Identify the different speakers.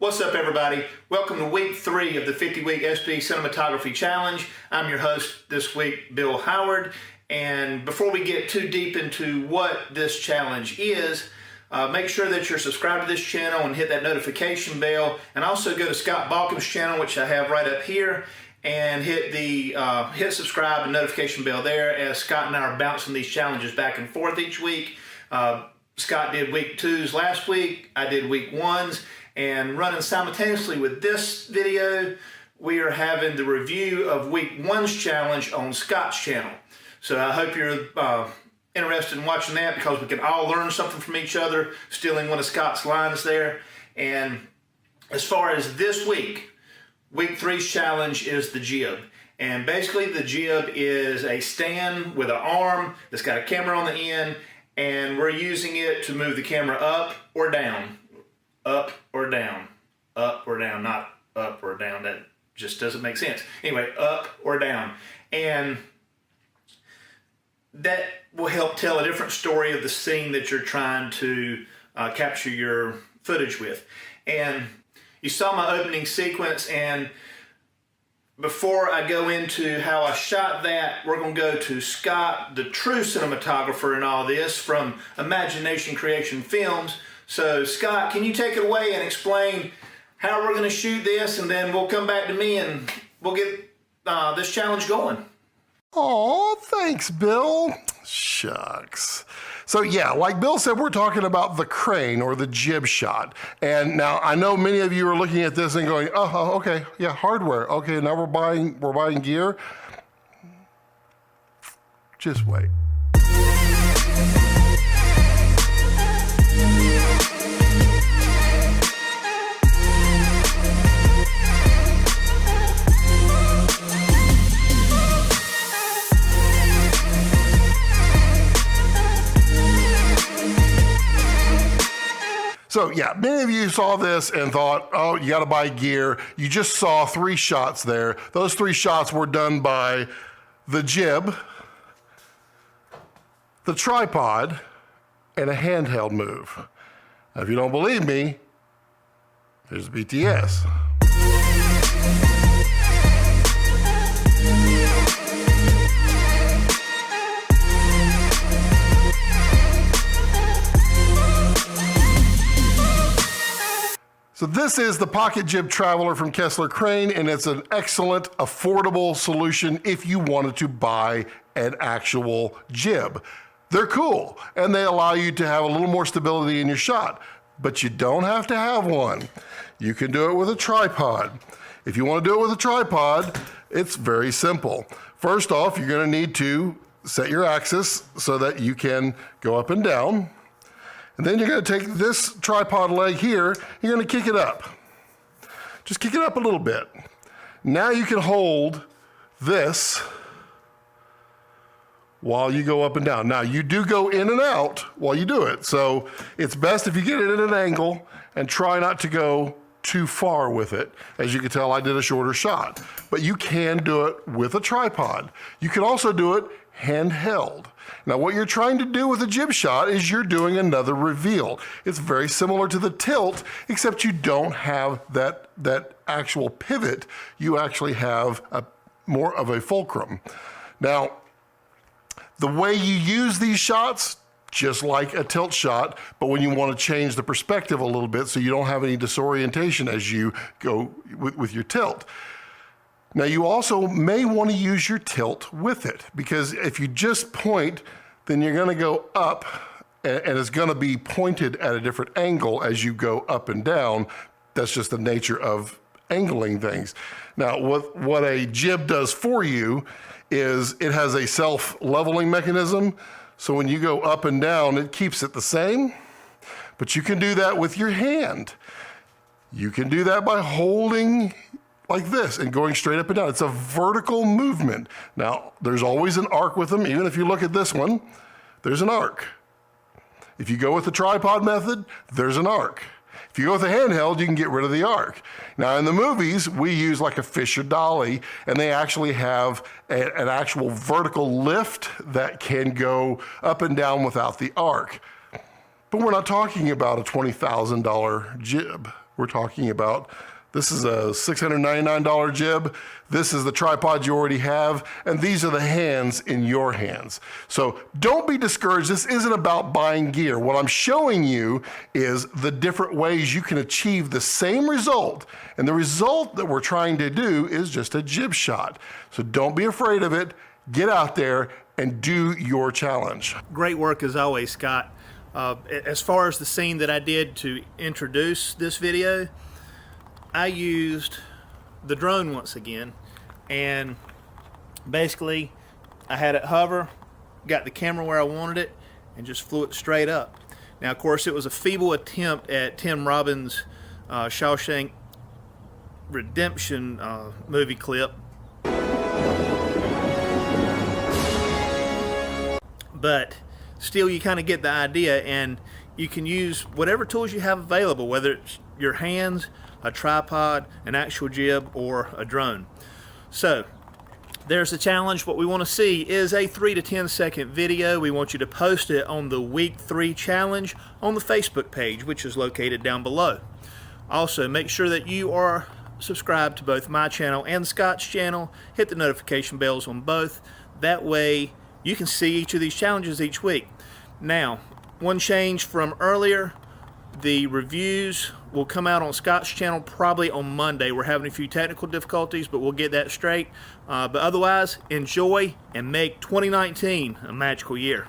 Speaker 1: What's up, everybody? Welcome to week 3 of the 50-week SP Cinematography Challenge. I'm your host this week, Bill Howard. And before we get too deep into what this challenge is, make sure that you're subscribed to this channel and hit that notification bell. And also go to Scott Balcom's channel, which I have right up here, and hit subscribe and notification bell there, as Scott and I are bouncing these challenges back and forth each week. Scott did week 2s last week. I did week 1s. And running simultaneously with this video, we are having the review of week 1's challenge on Scott's channel. So I hope you're interested in watching that, because we can all learn something from each other, stealing one of Scott's lines there. And as far as this week, week 3's challenge is the jib. And basically the jib is a stand with an arm that's got a camera on the end, and we're using it to move the camera up or down. Up or down, not up or down. That just doesn't make sense. Anyway, up or down. And that will help tell a different story of the scene that you're trying to capture your footage with. And you saw my opening sequence, and before I go into how I shot that, we're going to go to Scott, the true cinematographer in all this, from Imagination Creation Films. So Scott, can you take it away and explain how we're going to shoot this, and then we'll come back to me and we'll get this challenge going.
Speaker 2: Oh, thanks, Bill. Shucks. So yeah, like Bill said, we're talking about the crane or the jib shot. And now I know many of you are looking at this and going, oh, okay, yeah, hardware. Okay, now we're buying gear. Just wait. So yeah, many of you saw this and thought, oh, you gotta buy gear. You just saw 3 shots there. Those 3 shots were done by the jib, the tripod, and a handheld move. Now, if you don't believe me, here's BTS. So this is the Pocket Jib Traveler from Kessler Crane, and it's an excellent, affordable solution if you wanted to buy an actual jib. They're cool, and they allow you to have a little more stability in your shot, but you don't have to have one. You can do it with a tripod. If you want to do it with a tripod, it's very simple. First off, you're going to need to set your axis so that you can go up and down. And then you're going to take this tripod leg here, you're going to kick it up. Just kick it up a little bit. Now you can hold this while you go up and down. Now you do go in and out while you do it. So it's best if you get it at an angle and try not to go too far with it. As you can tell, I did a shorter shot. But you can do it with a tripod. You can also do it handheld. Now what you're trying to do with a jib shot is you're doing another reveal. It's very similar to the tilt, except you don't have that actual pivot. You actually have more of a fulcrum. Now, the way you use these shots, just like a tilt shot, but when you want to change the perspective a little bit so you don't have any disorientation as you go with your tilt. Now you also may want to use your tilt with it, because if you just point, then you're going to go up and it's going to be pointed at a different angle as you go up and down. That's just the nature of angling things. Now what a jib does for you is it has a self-leveling mechanism. So when you go up and down, it keeps it the same, but you can do that with your hand. You can do that by holding like this and going straight up and down. It's a vertical movement. Now, there's always an arc with them. Even if you look at this one, there's an arc. If you go with the tripod method, there's an arc. If you go with a handheld, you can get rid of the arc. Now, in the movies, we use like a Fisher dolly, and they actually have an actual vertical lift that can go up and down without the arc. But we're not talking about a $20,000 jib. We're talking about, this is a $699 jib. This is the tripod you already have, and these are the hands in your hands. So don't be discouraged. This isn't about buying gear. What I'm showing you is the different ways you can achieve the same result, and the result that we're trying to do is just a jib shot. So don't be afraid of it. Get out there and do your challenge.
Speaker 1: Great work as always, Scott. As far as the scene that I did to introduce this video, I used the drone once again, and basically I had it hover, got the camera where I wanted it, and just flew it straight up. Now, of course, it was a feeble attempt at Tim Robbins' Shawshank Redemption movie clip, but still you kind of get the idea, and you can use whatever tools you have available, whether it's your hands, a tripod, an actual jib, or a drone. So there's the challenge. What we want to see is a 3 to 10 second video. We want you to post it on the week 3 challenge on the Facebook page, which is located down below. Also, make sure that you are subscribed to both my channel and Scott's channel. Hit the notification bells on both. That way you can see each of these challenges each week. Now, one change from earlier, the reviews will come out on Scott's channel probably on Monday. We're having a few technical difficulties, but we'll get that straight. But otherwise, enjoy and make 2019 a magical year.